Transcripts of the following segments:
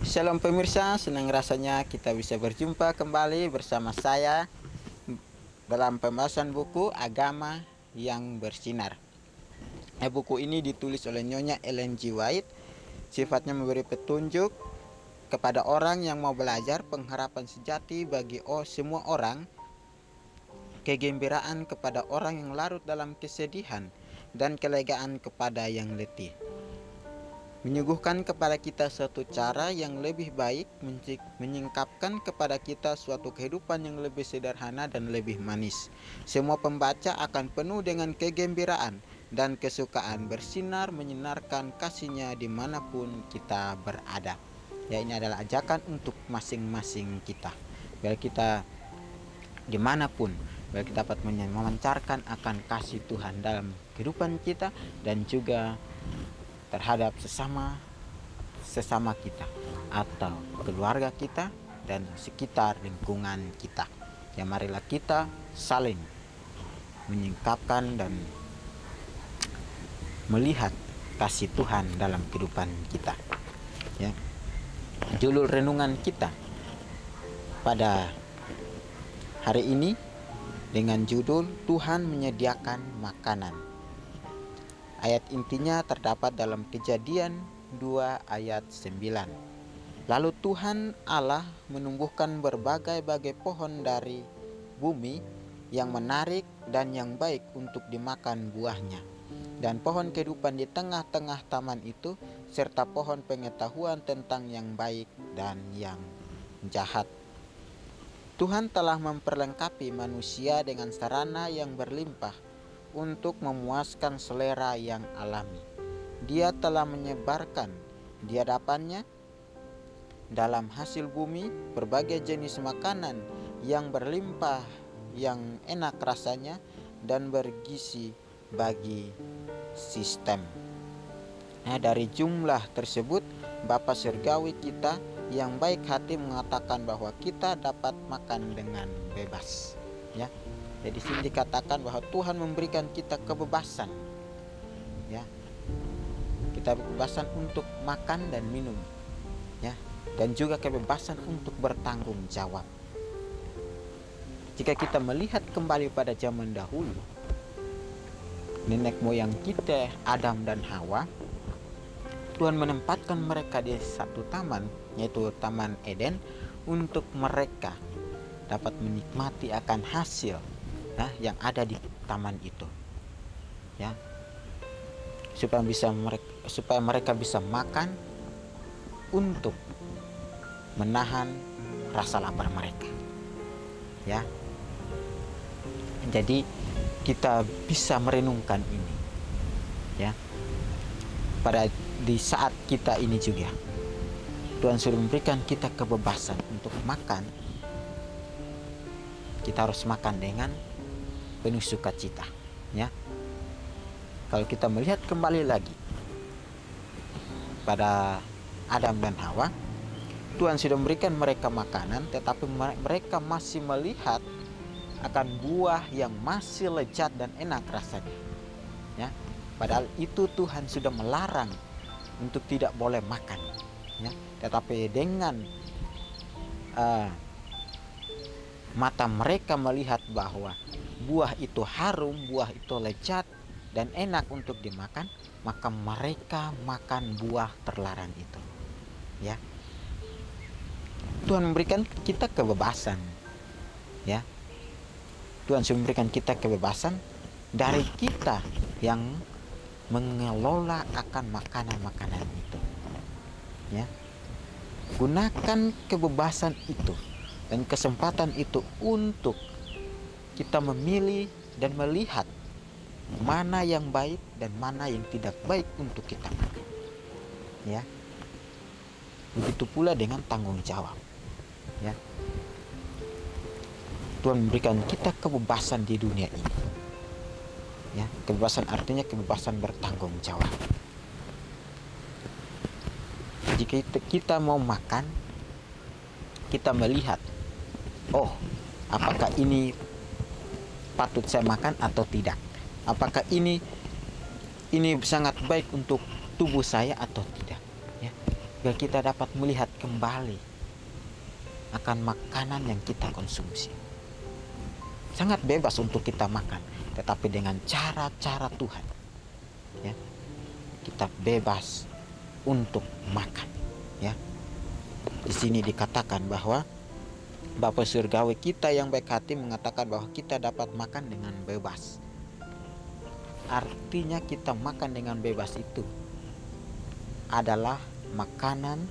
Shalom pemirsa, senang rasanya kita bisa berjumpa kembali bersama saya dalam pembahasan buku Agama yang Bersinar. Buku ini ditulis oleh Nyonya Ellen G. White. Sifatnya memberi petunjuk kepada orang yang mau belajar pengharapan sejati bagi semua orang, kegembiraan kepada orang yang larut dalam kesedihan, dan kelegaan kepada yang letih. Menyuguhkan kepada kita suatu cara yang lebih baik, menyingkapkan kepada kita suatu kehidupan yang lebih sederhana dan lebih manis. Semua pembaca akan penuh dengan kegembiraan dan kesukaan bersinar menyinarkan kasihnya dimanapun kita berada. Ya, ini adalah ajakan untuk masing-masing kita. Biar kita dimanapun, biar kita dapat memancarkan akan kasih Tuhan dalam kehidupan kita dan juga terhadap sesama kita atau keluarga kita dan sekitar lingkungan kita. Ya, marilah kita saling menyingkapkan dan melihat kasih Tuhan dalam kehidupan kita. Ya. Judul renungan kita pada hari ini dengan judul Tuhan menyediakan makanan. Ayat intinya terdapat dalam Kejadian 2 ayat 9. Lalu Tuhan Allah menumbuhkan berbagai-bagai pohon dari bumi yang menarik dan yang baik untuk dimakan buahnya, dan pohon kehidupan di tengah-tengah taman itu, serta pohon pengetahuan tentang yang baik dan yang jahat. Tuhan telah memperlengkapi manusia dengan sarana yang berlimpah untuk memuaskan selera yang alami. Dia telah menyebarkan di hadapannya dalam hasil bumi berbagai jenis makanan yang berlimpah, yang enak rasanya dan bergizi bagi sistem. Dari jumlah tersebut, Bapa Surgawi kita yang baik hati mengatakan bahwa kita dapat makan dengan bebas. Ya. Jadi sini dikatakan bahwa Tuhan memberikan kita kebebasan. Ya. Kita kebebasan untuk makan dan minum. Ya. Dan juga kebebasan untuk bertanggung jawab. Jika kita melihat kembali pada zaman dahulu, nenek moyang kita, Adam dan Hawa, Tuhan menempatkan mereka di satu taman, yaitu Taman Eden, untuk mereka dapat menikmati akan hasil yang ada di taman itu. Ya. Supaya mereka bisa makan untuk menahan rasa lapar mereka. Ya. Jadi kita bisa merenungkan ini. Ya. Di saat kita ini juga Tuhan sudah memberikan kita kebebasan untuk makan. Kita harus makan dengan penuh sukacita. Ya. Kalau kita melihat kembali lagi pada Adam dan Hawa, Tuhan sudah memberikan mereka makanan, tetapi mereka masih melihat akan buah yang masih lezat dan enak rasanya. Ya. Padahal itu Tuhan sudah melarang untuk tidak boleh makan. Ya. Tetapi dengan mata mereka melihat bahwa buah itu harum, buah itu lezat dan enak untuk dimakan, maka mereka makan buah terlarang itu. Ya. Tuhan memberikan kita kebebasan. Ya. Tuhan sudah memberikan kita kebebasan dari kita yang mengelola akan makanan-makanan itu. Ya. Gunakan kebebasan itu dan kesempatan itu untuk kita memilih dan melihat mana yang baik dan mana yang tidak baik untuk kita makan. Ya. Begitu pula dengan tanggung jawab. Ya. Tuhan memberikan kita kebebasan di dunia ini. Ya, kebebasan artinya kebebasan bertanggung jawab. Jika kita mau makan, kita melihat, oh, apakah ini patut saya makan atau tidak? Apakah ini sangat baik untuk tubuh saya atau tidak? Ya. biar kita dapat melihat kembali akan makanan yang kita konsumsi. Sangat bebas untuk kita makan, tetapi dengan cara-cara Tuhan, ya, kita bebas untuk makan, ya. Di sini dikatakan bahwa Bapa Surgawi kita yang baik hati mengatakan bahwa kita dapat makan dengan bebas. Artinya kita makan dengan bebas itu adalah makanan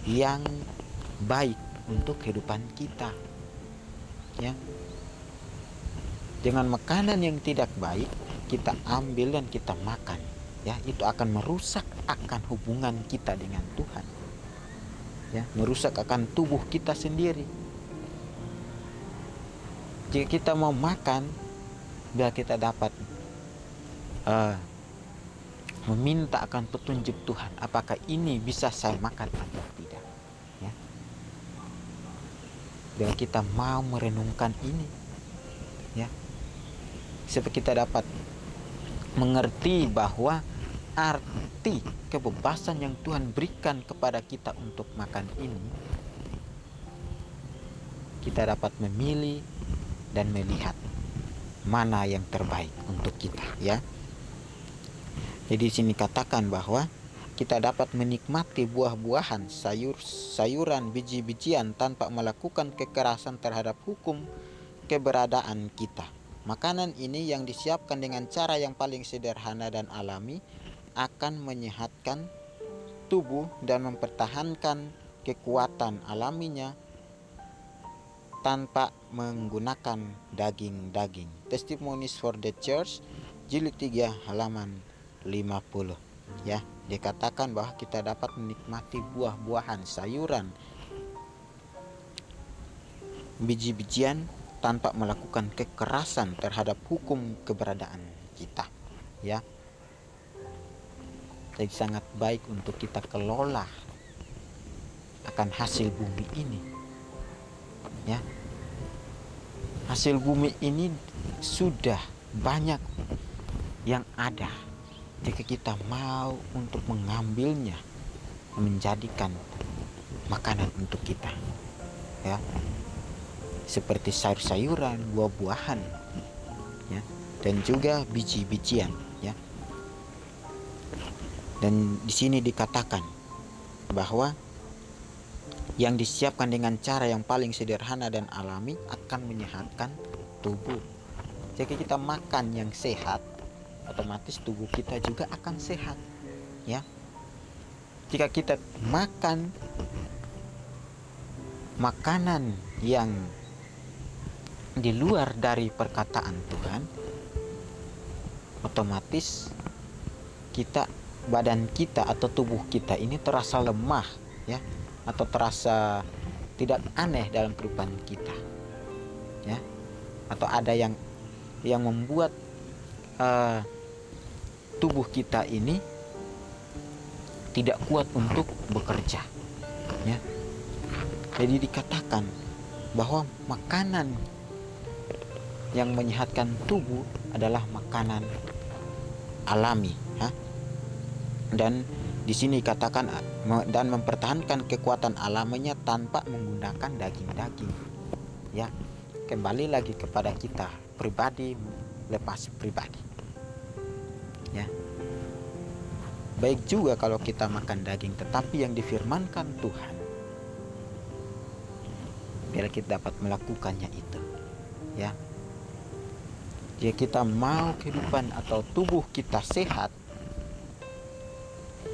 yang baik untuk kehidupan kita, ya. Dengan makanan yang tidak baik kita ambil dan kita makan, ya, itu akan merusak akan hubungan kita dengan Tuhan, ya, merusak akan tubuh kita sendiri. Jika kita mau makan, biar kita dapat meminta akan petunjuk Tuhan, apakah ini bisa saya makan atau tidak, ya. Biar kita mau merenungkan ini, ya, supaya kita dapat mengerti bahwa arti kebebasan yang Tuhan berikan kepada kita untuk makan ini, kita dapat memilih dan melihat mana yang terbaik untuk kita, ya. Jadi di sini katakan bahwa kita dapat menikmati buah-buahan, sayuran, biji-bijian tanpa melakukan kekerasan terhadap hukum keberadaan kita. Makanan ini yang disiapkan dengan cara yang paling sederhana dan alami akan menyehatkan tubuh dan mempertahankan kekuatan alaminya tanpa menggunakan daging-daging. Testimonies for the Church, jilid 3 halaman 50, ya. Dikatakan bahwa kita dapat menikmati buah-buahan, sayuran, biji-bijian tanpa melakukan kekerasan terhadap hukum keberadaan kita, ya. Jadi sangat baik untuk kita kelola akan hasil bumi ini, ya. Hasil bumi ini sudah banyak yang ada. Jika kita mau untuk mengambilnya, menjadikan makanan untuk kita, ya, seperti sayur-sayuran, buah-buahan, ya, dan juga biji-bijian, ya. Dan di sini dikatakan bahwa yang disiapkan dengan cara yang paling sederhana dan alami akan menyehatkan tubuh. Jika kita makan yang sehat, otomatis tubuh kita juga akan sehat, ya. Jika kita makan makanan yang di luar dari perkataan Tuhan, otomatis badan kita atau tubuh kita ini terasa lemah, ya, atau terasa tidak aneh dalam kehidupan kita, ya, atau ada yang membuat tubuh kita ini tidak kuat untuk bekerja, ya. Jadi dikatakan bahwa makanan yang menyehatkan tubuh adalah makanan alami, ya. Dan di sini dikatakan dan mempertahankan kekuatan alaminya tanpa menggunakan daging-daging, ya. Kembali lagi kepada kita pribadi lepas pribadi, ya. Baik juga kalau kita makan daging, tetapi yang difirmankan Tuhan, biar kita dapat melakukannya itu, ya. Jika kita mau kehidupan atau tubuh kita sehat,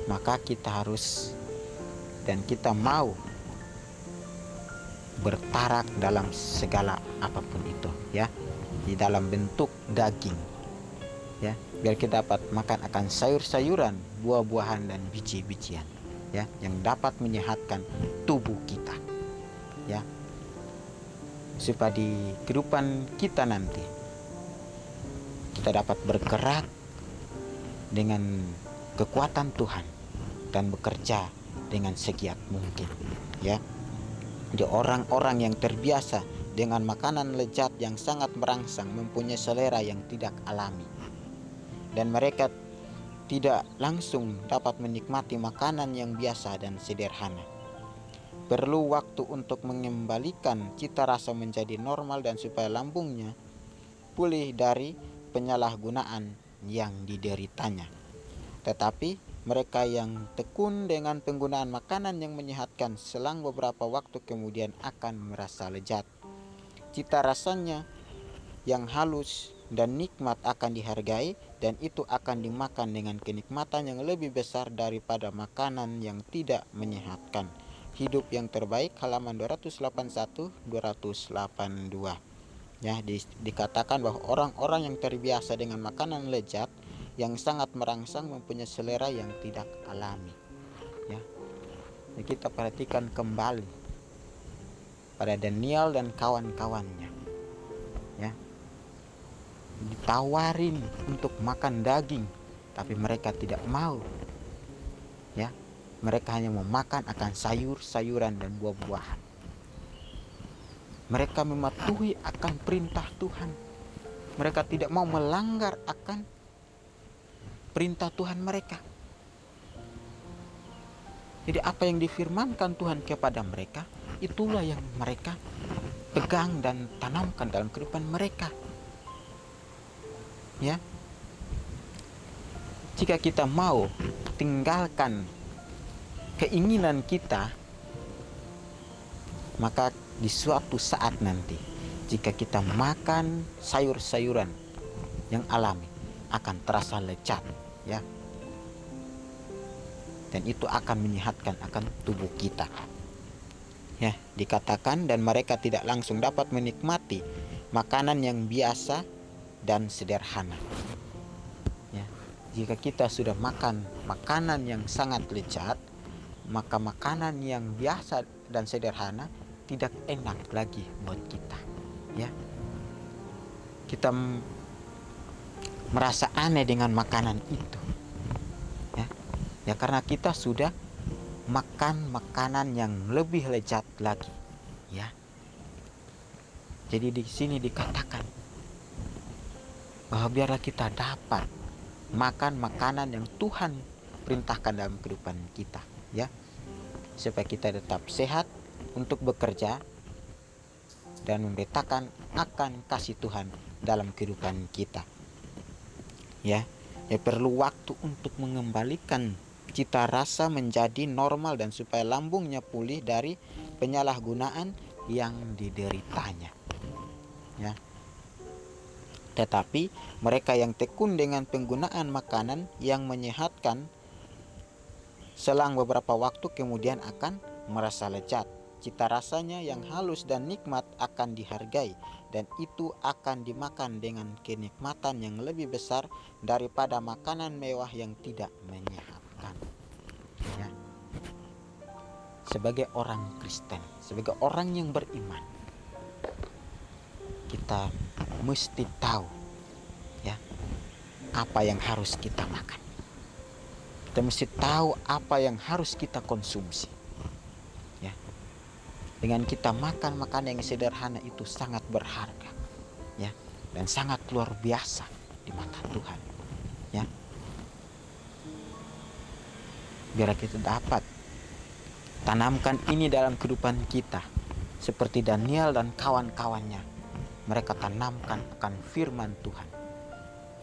maka kita harus dan kita mau bertarak dalam segala apapun itu, ya, di dalam bentuk daging, ya, biar kita dapat makan akan sayur-sayuran, buah-buahan dan biji-bijian, ya, yang dapat menyehatkan tubuh kita, ya, supaya di kehidupan kita nanti kita dapat bergerak dengan kekuatan Tuhan dan bekerja dengan segiat mungkin, ya. Jadi orang-orang yang terbiasa dengan makanan lezat yang sangat merangsang mempunyai selera yang tidak alami, dan mereka tidak langsung dapat menikmati makanan yang biasa dan sederhana. Perlu waktu untuk mengembalikan cita rasa menjadi normal dan supaya lambungnya pulih dari penyalahgunaan yang dideritanya. Tetapi mereka yang tekun dengan penggunaan makanan yang menyehatkan selang beberapa waktu kemudian akan merasa lezat. Cita rasanya yang halus dan nikmat akan dihargai, dan itu akan dimakan dengan kenikmatan yang lebih besar daripada makanan yang tidak menyehatkan. Hidup yang terbaik, halaman 281-282. Ya, dikatakan bahwa orang-orang yang terbiasa dengan makanan lezat yang sangat merangsang mempunyai selera yang tidak alami. Ya, jadi kita perhatikan kembali pada Daniel dan kawan-kawannya. Ya, ditawarin untuk makan daging, tapi mereka tidak mau. Ya, mereka hanya mau makan akan sayur-sayuran dan buah-buahan. Mereka mematuhi akan perintah Tuhan. Mereka tidak mau melanggar akan perintah Tuhan mereka. Jadi apa yang difirmankan Tuhan kepada mereka, itulah yang mereka pegang dan tanamkan dalam kehidupan mereka. Ya, jika kita mau tinggalkan keinginan kita, maka di suatu saat nanti, jika kita makan sayur-sayuran yang alami, akan terasa lezat, ya. Dan itu akan menyehatkan akan tubuh kita. Ya, dikatakan dan mereka tidak langsung dapat menikmati makanan yang biasa dan sederhana. Ya, jika kita sudah makan makanan yang sangat lezat, maka makanan yang biasa dan sederhana tidak enak lagi buat kita. Ya, kita merasa aneh dengan makanan itu. Ya, karena kita sudah makan makanan yang lebih lezat lagi. Ya, jadi di sini dikatakan bahwa biarlah kita dapat makan makanan yang Tuhan perintahkan dalam kehidupan kita, ya, supaya kita tetap sehat untuk bekerja dan memberitakan akan kasih Tuhan dalam kehidupan kita. Ya, perlu waktu untuk mengembalikan cita rasa menjadi normal dan supaya lambungnya pulih dari penyalahgunaan yang dideritanya. Ya. Tetapi mereka yang tekun dengan penggunaan makanan yang menyehatkan selang beberapa waktu kemudian akan merasa lezat. Cita rasanya yang halus dan nikmat akan dihargai, dan itu akan dimakan dengan kenikmatan yang lebih besar daripada makanan mewah yang tidak menyehatkan. Ya. Sebagai orang Kristen, sebagai orang yang beriman, kita mesti tahu, ya, apa yang harus kita makan. Kita mesti tahu apa yang harus kita konsumsi. Ya. Dengan kita makan makanan yang sederhana itu sangat berharga, ya, dan sangat luar biasa di mata Tuhan. Ya. Biar kita dapat tanamkan ini dalam kehidupan kita, seperti Daniel dan kawan-kawannya. Mereka tanamkan akan firman Tuhan,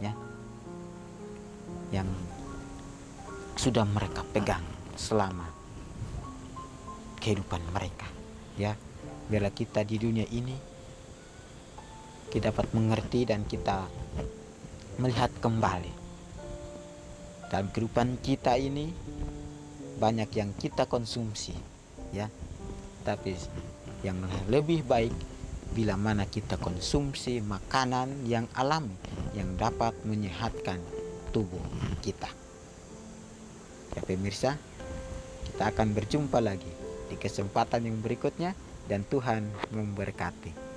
ya, yang sudah mereka pegang selama kehidupan mereka. Ya, biarlah kita di dunia ini kita dapat mengerti dan kita melihat kembali dalam kehidupan kita ini banyak yang kita konsumsi, ya, tapi yang lebih baik bila mana kita konsumsi makanan yang alami yang dapat menyehatkan tubuh kita. Ya pemirsa, kita akan berjumpa lagi di kesempatan yang berikutnya, dan Tuhan memberkati.